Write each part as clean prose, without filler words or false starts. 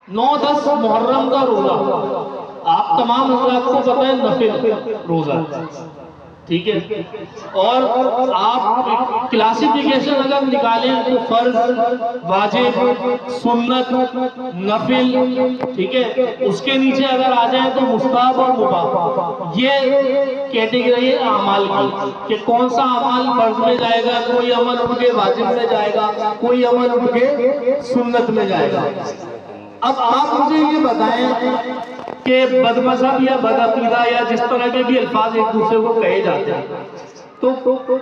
9-10 محرم کا روزہ آپ تمام حضرات کو پتہ ہے نفل روزہ، ٹھیک ہے، اور آپ کلاسیفیکیشن اگر نکالیں تو فرض، واجب، سنت، نفل، ٹھیک ہے، اس کے نیچے اگر آ جائیں تو مستحب اور مباح، یہ کیٹیگری ہے اعمال کی کہ کون سا عمل فرض میں جائے گا، کوئی عمل اٹھ کے واجب میں جائے گا، کوئی عمل اٹھ کے سنت میں جائے گا۔ اب آپ مجھے یہ بتائیں کہ بد مذہب یا بد عقیدہ یا جس طرح کے بھی الفاظ ایک دوسرے کو کہے جاتے ہیں، تو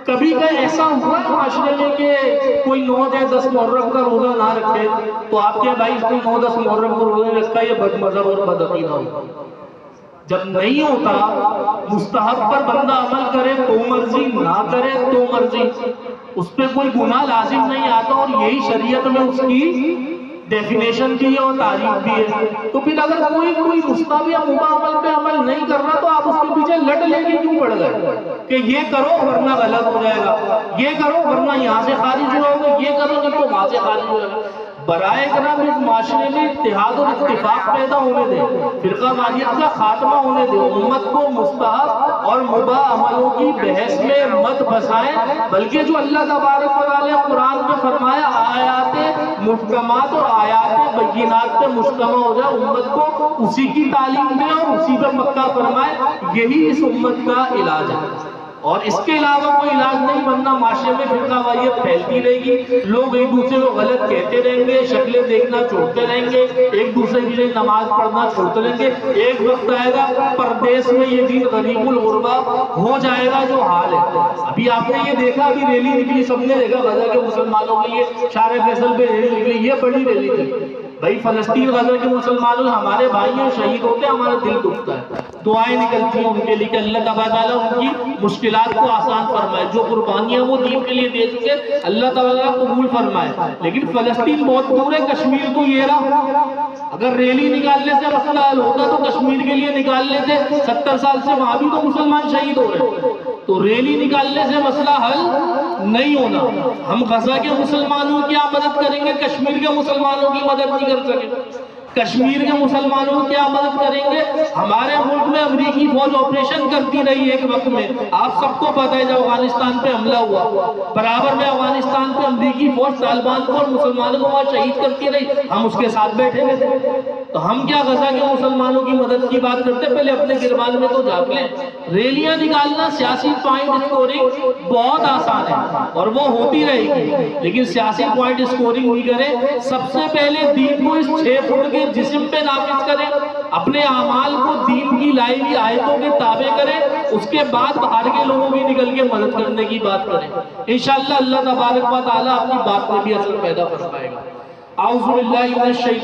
کبھی کا ایسا ہوا ہے معاشرے میں کہ کوئی 9-10 محرم کا روزہ نہ رکھے تو آپ کے بھائی اس نے 9-10 محرم کا روزہ نہیں رکھا، یہ بد مذہب اور بد عقیدہ ہوگا؟ جب نہیں ہوتا، مستحب پر بندہ عمل کرے تو مرضی، نہ کرے تو مرضی، اس پہ کوئی گناہ لازم نہیں آتا، اور یہی شریعت میں اس کی ڈیفینیشن بھی ہے اور تعریف بھی ہے۔ تو پھر اگر کوئی مستحب یا مباح عمل پہ عمل نہیں کر رہا تو آپ اس کے پیچھے لٹ لے کے کیوں پڑ گئے کہ یہ کرو ورنہ غلط ہو جائے گا، یہ کرو ورنہ یہاں سے خارج ہو جاؤ گے، یہ کرو گے تو وہاں سے خارج ہو جائے گا؟ برائے کرم اس معاشرے میں اتحاد اور اتفاق پیدا ہونے دیں، فرقہ واریت کا خاتمہ ہونے دیں، امت کو مستحب اور مباح عملوں کی بحث میں مت پھنسائیں، بلکہ جو اللہ تبارک و تعالیٰ نے قرآن میں فرمایا آیات محکمات اور آیات بینات پہ مجتمع ہو جائے، امت کو اسی کی تعلیم دیں اور اسی پہ پکا فرمائے، یہی اس امت کا علاج ہے، اور اس کے علاوہ کوئی علاج نہیں، ورنہ معاشرے میں فرقہ واریت پھیلتی رہے گی، لوگ ایک دوسرے کو غلط کہتے رہیں گے، شکلیں دیکھنا چھوڑتے رہیں گے، ایک دوسرے کے لیے نماز پڑھنا چھوڑتے رہیں گے، ایک وقت آئے گا پردیس میں یہ دین غریب الغربا ہو جائے گا جو حال ہے۔ ابھی آپ نے یہ دیکھا، ابھی ریلی نکلی، سب نے دیکھا غزہ کے مسلمانوں کے لیے شارع فیصل پہ ریلی نکلی، یہ بڑی ریلی تھی بھائی، فلسطین غزہ کے مسلمانوں ہمارے بھائی ہیں، شہید ہوتے ہیں، ہمارا دل دکھتا ہے، دعائیں نکلتی ہیں ان کے لیے کہ اللہ تعالیٰ ان کی مشکلات کو آسان فرمائے، جو قربانیاں وہ دین کے لیے دے چکے اللہ تعالیٰ قبول فرمائے۔ لیکن فلسطین بہت دور ہے، کشمیر تو یہ رہا، اگر ریلی نکالنے سے مسئلہ حل ہوتا تو کشمیر کے لیے نکالنے سے 70 سال سے وہاں بھی تو مسلمان شہید ہو رہے ہیں، تو ریلی نکالنے سے مسئلہ حل نہیں ہونا۔ ہم غزہ کے مسلمانوں کی کیا مدد کریں گے، کشمیر کے مسلمانوں کی مدد نہیں کر سکے، کشمیر کے مسلمانوں کی کیا مدد کریں گے؟ ہمارے ملک میں امریکی فوج آپریشن کرتی رہی ایک وقت میں، آپ سب کو پتہ ہے جب افغانستان پہ حملہ ہوا، برابر میں افغانستان پہ امریکی فوج طالبان کو اور مسلمانوں کو وہاں شہید کرتی رہی، ہم اس کے ساتھ بیٹھے ہوئے تھے، تو ہم کیا غزہ کے مسلمانوں کی مدد کی بات کرتے؟ پہلے اپنے گربان میں تو جھانک لیں۔ ریلیاں نکالنا، سیاسی پوائنٹ اسکورنگ بہت آسان ہے اور وہ ہوتی رہے گی، لیکن سیاسی پوائنٹ اسکورنگ نہیں کریں، سب سے پہلے دین کو اس 6 فٹ کے جسم پہ نافذ کریں، اپنے اعمال کو دین کی لائی ہوئی آیتوں کے تابع کریں، اس کے بعد باہر کے لوگوں کی نکل کے مدد کرنے کی بات کریں، انشاءاللہ اللہ تبارک و تعالیٰ اپنی بات میں بھی اثر پیدا فرمائے گا۔ اعوذ باللہ من الشیطان